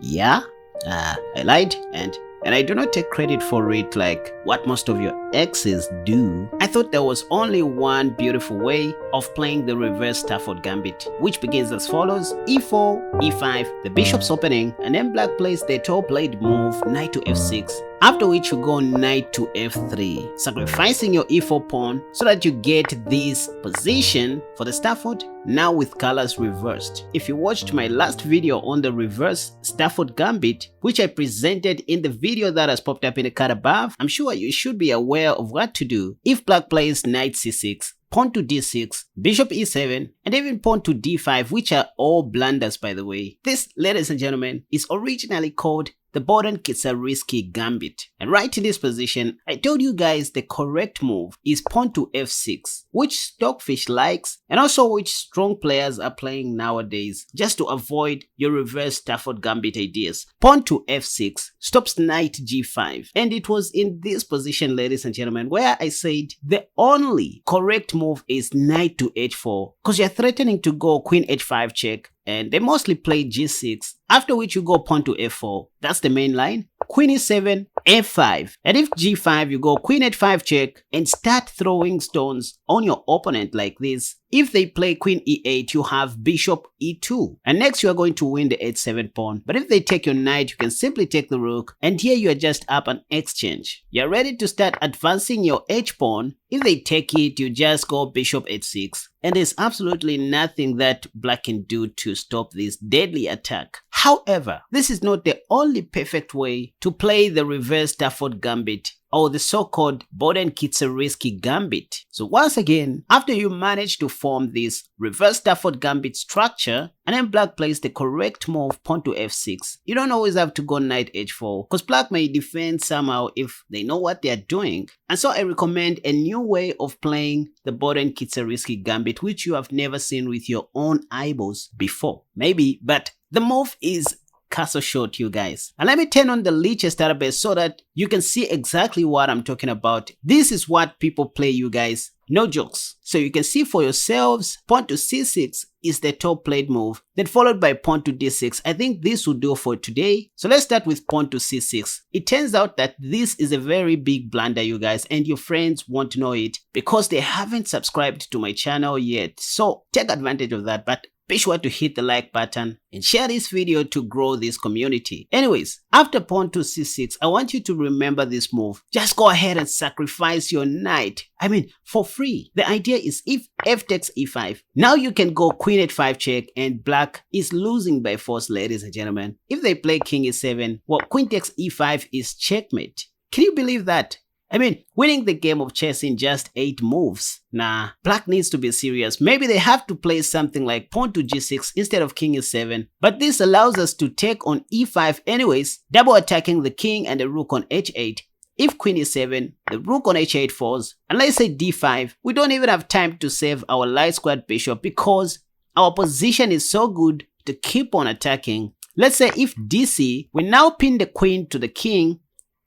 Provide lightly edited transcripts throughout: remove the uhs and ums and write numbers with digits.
Yeah, I lied and I do not take credit for it like what most of your exes do. I thought there was only one beautiful way of playing the reverse Stafford Gambit, which begins as follows: e4, e5, the bishop's opening, and then black plays the top played move knight to f6. After which you go knight to f3, sacrificing your e4 pawn so that you get this position for the Stafford, now with colors reversed. If you watched my last video on the reverse Stafford Gambit, which I presented in the video that has popped up in the card above, I'm sure you should be aware of what to do if black plays knight c6, pawn to d6, bishop e7, and even pawn to d5, which are all blunders by the way. This, ladies and gentlemen, is originally called the Boden-Kieseritzky Gambit. And right in this position, I told you guys the correct move is pawn to f6, which Stockfish likes and also which strong players are playing nowadays, just to avoid your reverse Stafford Gambit ideas. Pawn to f6 stops knight g5. And it was in this position, ladies and gentlemen, where I said the only correct move is knight to h4, because you're threatening to go queen h5 check, and they mostly play g6, after which you go pawn to f4. That's the main line. Queen e7, f5, and if g5 you go queen h5 check and start throwing stones on your opponent like this. If they play queen e8, you have bishop e2, and next you are going to win the h7 pawn. But if they take your knight, you can simply take the rook, and here you are just up an exchange. You're ready to start advancing your h pawn. If they take it, you just go bishop h6, and there's absolutely nothing that black can do to stop this deadly attack. However, this is not the only perfect way to play the reverse Stafford Gambit, or the so-called Boden-Kieseritzky Gambit. So once again, after you manage to form this reverse Stafford Gambit structure, and then black plays the correct move pawn to f6, you don't always have to go knight h4, because black may defend somehow if they know what they are doing. And so I recommend a new way of playing the Boden-Kieseritzky Gambit, which you have never seen with your own eyeballs before. Maybe, but the move is castle short, you guys. And let me turn on the Lichess database so that you can see exactly what I'm talking about. This is what people play, you guys. No jokes. So you can see for yourselves, pawn to c6 is the top played move, then followed by pawn to d6. I think this will do for today. So let's start with pawn to c6. It turns out that this is a very big blunder, you guys, and your friends won't know it because they haven't subscribed to my channel yet. So take advantage of that, but be sure to hit the like button and share this video to grow this community. Anyways, after pawn to c6, I want you to remember this move. Just go ahead and sacrifice your knight. I mean, for free. The idea is if f takes e5, now you can go queen h5 check and black is losing by force, ladies and gentlemen. If they play king e7, well, queen takes e5 is checkmate. Can you believe that? I mean, winning the game of chess in just 8 moves. Nah, black needs to be serious. Maybe they have to play something like pawn to g6 instead of king e7. But this allows us to take on e5 anyways, double attacking the king and the rook on h8. If queen e7, the rook on h8 falls. And let's say d5, we don't even have time to save our light squared bishop because our position is so good to keep on attacking. Let's say if dc, we now pin the queen to the king.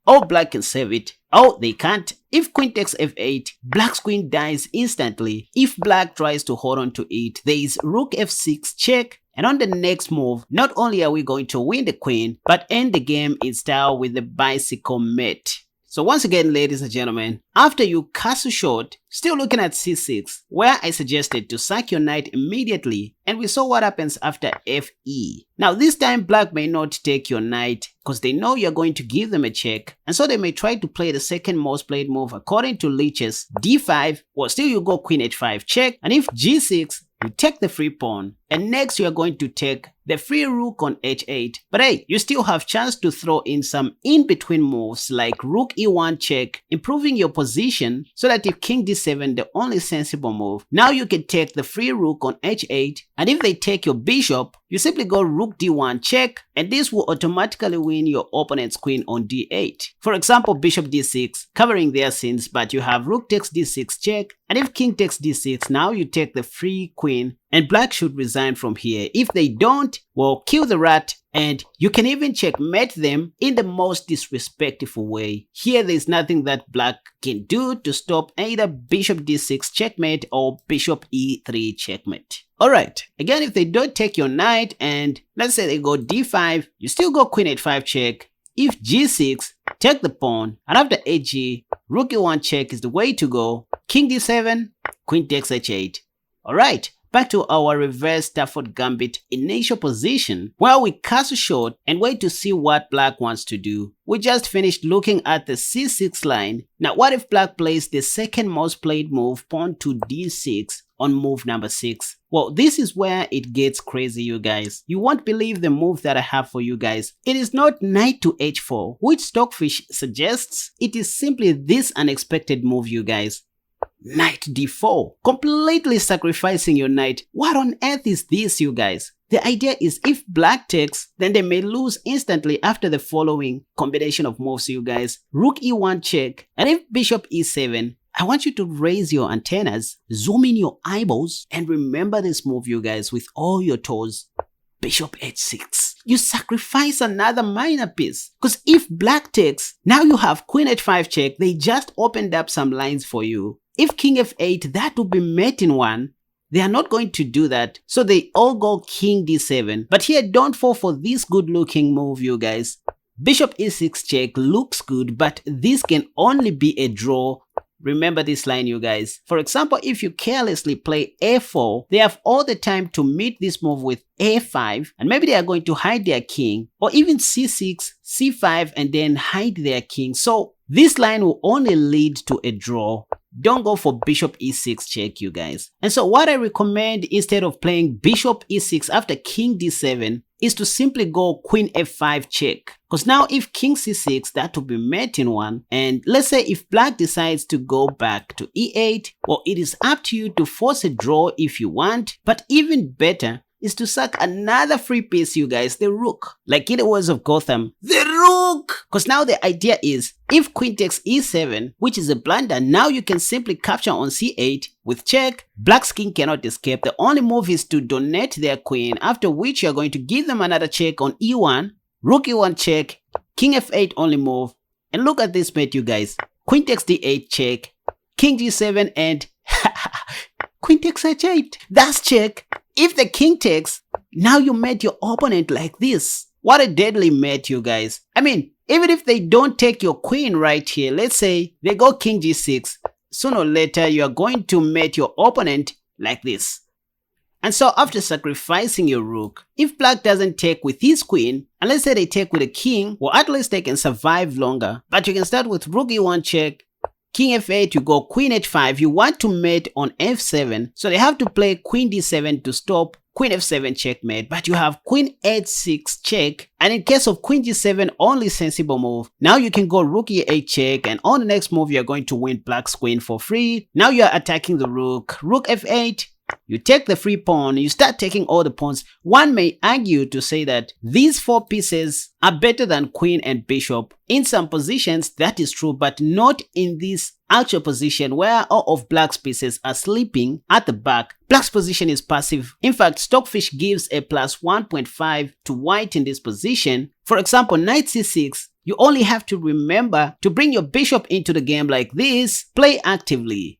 Oh, black can save it. Oh, they can't. If queen takes f8, black's queen dies instantly. If black tries to hold on to it, there is rook f6 check. And on the next move, not only are we going to win the queen, but end the game in style with the bicycle mate. So once again, ladies and gentlemen, after you castle short, still looking at c6, where I suggested to sack your knight immediately, and we saw what happens after fe. Now this time black may not take your knight because they know you're going to give them a check, and so they may try to play the second most played move according to Lichess, d5, or still you go queen h5 check, and if g6, you take the free pawn, and next you are going to take the free rook on h8. But hey, you still have chance to throw in some in-between moves like rook e1 check, improving your position so that if king d7, the only sensible move, now you can take the free rook on h8, and if they take your bishop, you simply go rook d1 check, and this will automatically win your opponent's queen on d8. For example, bishop d6, covering their sins, but you have rook takes d6 check, and if king takes d6, now you take the free queen, and black should resign from here. If they don't, well, kill the rat and you can even checkmate them in the most disrespectful way. Here there's nothing that black can do to stop either bishop d6 checkmate or bishop e3 checkmate. Alright, again, if they don't take your knight and let's say they go d5, you still go queen h5 check. If g6, take the pawn, and after hg, rook e1 check is the way to go. King d7, queen takes h8. Alright, back to our reverse Stafford Gambit initial position, where we castle short and wait to see what black wants to do. We just finished looking at the c6 line. Now what if black plays the second most played move, pawn to d6 on move number 6? Well, this is where it gets crazy, you guys. You won't believe the move that I have for you guys. It is not knight to h4, which Stockfish suggests. It is simply this unexpected move, you guys. Knight d4, completely sacrificing your knight. What on earth is this, you guys? The idea is if black takes, then they may lose instantly after the following combination of moves, you guys. Rook e1 check, and if bishop e7, I want you to raise your antennas, zoom in your eyeballs, and remember this move, you guys, with all your toes. Bishop h6. You sacrifice another minor piece. Because if black takes, now you have queen h5 check. They just opened up some lines for you. If king f8, that would be mate in one. They are not going to do that. So they all go king d7. But here, don't fall for this good looking move, you guys. Bishop e6 check looks good, but this can only be a draw. Remember this line, you guys. For example, if you carelessly play a4, they have all the time to meet this move with a5, and maybe they are going to hide their king, or even c6, c5, and then hide their king. So this line will only lead to a draw. Don't go for bishop e6 check, you guys. And so what I recommend instead of playing bishop e6 after king d7 is to simply go queen f5 check. Because now if king c6, that will be mate in one. And let's say if black decides to go back to e8, well, it is up to you to force a draw if you want. But even better is to sack another free piece, you guys, the rook. Like in the words of Gotham, the rook! Because now the idea is, if queen takes e7, which is a blunder, now you can simply capture on c8 with check. Black's king cannot escape. The only move is to donate their queen, after which you're going to give them another check on e1, rook e1 check, king f8 only move. And look at this mate, you guys. Queen takes d8 check, king g7, and queen takes h8. That's check. If the king takes, now you met your opponent like this. What a deadly mate, you guys. I mean, even if they don't take your queen right here, let's say they go king g6, sooner or later you are going to meet your opponent like this. And so after sacrificing your rook, if black doesn't take with his queen, and let's say they take with a king, well, at least they can survive longer. But you can start with rook e1 check, king f8, you go queen h5, you want to mate on f7, so they have to play queen d7 to stop queen f7 checkmate, but you have queen h6 check, and in case of queen g7, only sensible move. Now you can go rook e8 check, and on the next move you're going to win black's queen for free. Now you're attacking the rook, rook f8, you take the free pawn, you start taking all the pawns. One may argue to say that these four pieces are better than queen and bishop. In some positions, that is true, but not in this actual position where all of black's pieces are sleeping at the back. Black's position is passive. In fact, Stockfish gives a plus 1.5 to white in this position. For example, knight c6, you only have to remember to bring your bishop into the game like this, play actively.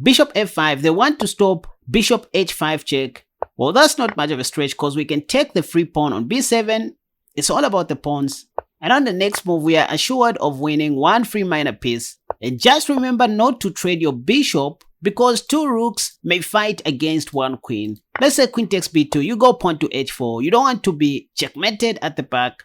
Bishop f5, they want to stop bishop h5 check. Well, that's not much of a stretch because we can take the free pawn on b7. It's all about the pawns. And on the next move, we are assured of winning one free minor piece. And just remember not to trade your bishop because two rooks may fight against one queen. Let's say queen takes b2, you go pawn to h4. You don't want to be checkmated at the back.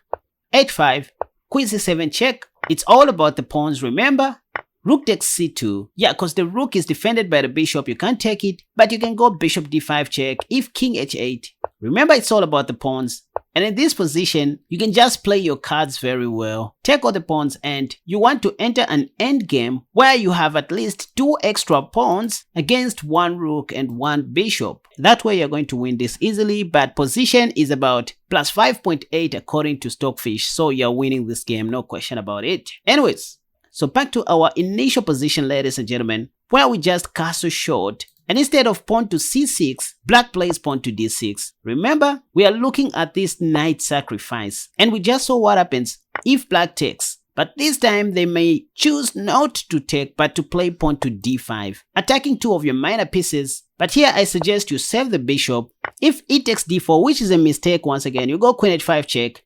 h5, queen c7 check. It's all about the pawns, remember? Rook takes c2. Yeah, because the rook is defended by the bishop, you can't take it. But you can go bishop d5 check if king h8. Remember, it's all about the pawns. And in this position, you can just play your cards very well. Take all the pawns and you want to enter an endgame where you have at least 2 extra pawns against 1 rook and 1 bishop. That way you're going to win this easily, but position is about plus 5.8 according to Stockfish. So you're winning this game, no question about it. Anyways, so back to our initial position, ladies and gentlemen, where we just castle short and instead of pawn to c6, black plays pawn to d6. Remember, we are looking at this knight sacrifice, and we just saw what happens if black takes. But this time they may choose not to take but to play pawn to d5, attacking two of your minor pieces. But here I suggest you save the bishop. If e takes d4, which is a mistake once again, you go queen h5 check.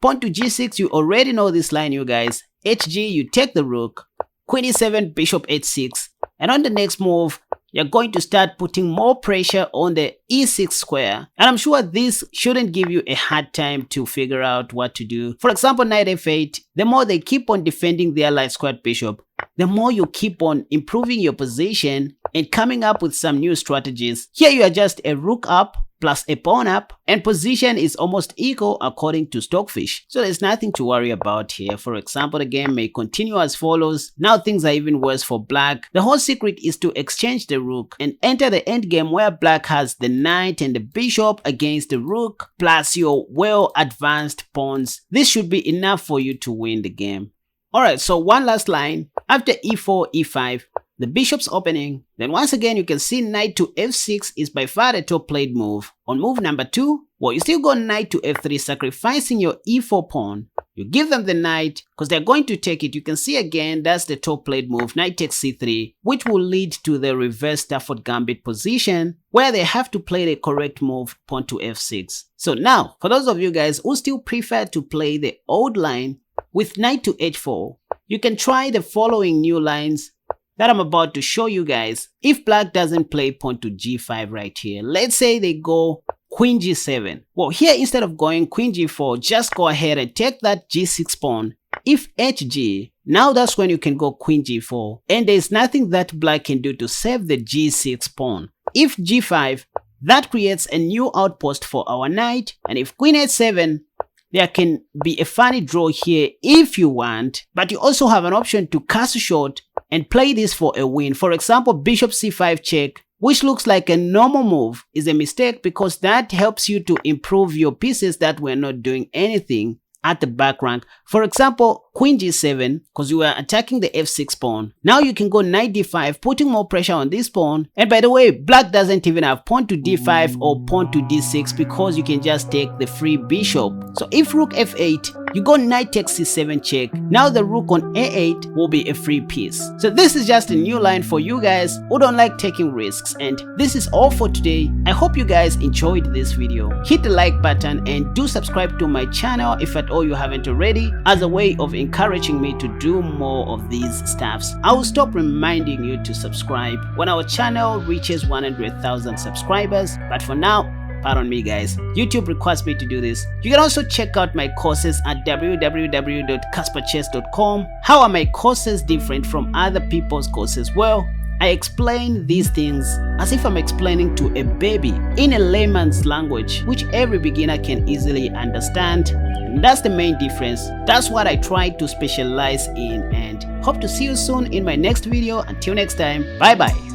Pawn to g6, you already know this line, you guys. hg, you take the rook. Queen e7, bishop h6. And on the next move, you're going to start putting more pressure on the e6 square. And I'm sure this shouldn't give you a hard time to figure out what to do. For example, knight f8, the more they keep on defending their light squared bishop, the more you keep on improving your position and coming up with some new strategies. Here you are just a rook up plus a pawn up, and position is almost equal according to Stockfish. So there's nothing to worry about here. For example, the game may continue as follows. Now things are even worse for black. The whole secret is to exchange the rook and enter the endgame where black has the knight and the bishop against the rook plus your well advanced pawns. This should be enough for you to win the game. Alright, so one last line. After e4, e5, the bishop's opening. Then once again, you can see knight to f6 is by far the top played move. On move number 2, well, you still go knight to f3, sacrificing your e4 pawn. You give them the knight because they're going to take it. You can see again, that's the top played move, knight takes c3, which will lead to the reverse Stafford Gambit position where they have to play the correct move, pawn to f6. So now, for those of you guys who still prefer to play the old line with knight to h4, you can try the following new lines that I'm about to show you guys. If black doesn't play pawn to g5 right here, let's say they go queen g7. Well, here instead of going queen g4, just go ahead and take that g6 pawn. If hg, now that's when you can go queen g4, and there's nothing that black can do to save the g6 pawn. If g5, that creates a new outpost for our knight, and if queen h7, there can be a funny draw here if you want, but you also have an option to cast short and play this for a win. For example, bishop c5 check, which looks like a normal move, is a mistake because that helps you to improve your pieces that were not doing anything at the back rank. For example, queen g7, because you are attacking the f6 pawn. Now you can go knight d5, putting more pressure on this pawn. And by the way, black doesn't even have pawn to d5 or pawn to d6 because you can just take the free bishop. So if rook f8, you go knight takes c7 check. Now the rook on a8 will be a free piece. So this is just a new line for you guys who don't like taking risks. And this is all for today. I hope you guys enjoyed this video. Hit the like button and do subscribe to my channel if at all you haven't already, as a way of encouraging me to do more of these stuffs. I will stop reminding you to subscribe when our channel reaches 100,000 subscribers, but for now, pardon me guys, YouTube requires me to do this. You can also check out my courses at www.kasperchess.com. How are my courses different from other people's courses? Well, I explain these things as if I'm explaining to a baby in a layman's language, which every beginner can easily understand. And that's the main difference. That's what I try to specialize in, and hope to see you soon in my next video. Until next time, bye bye.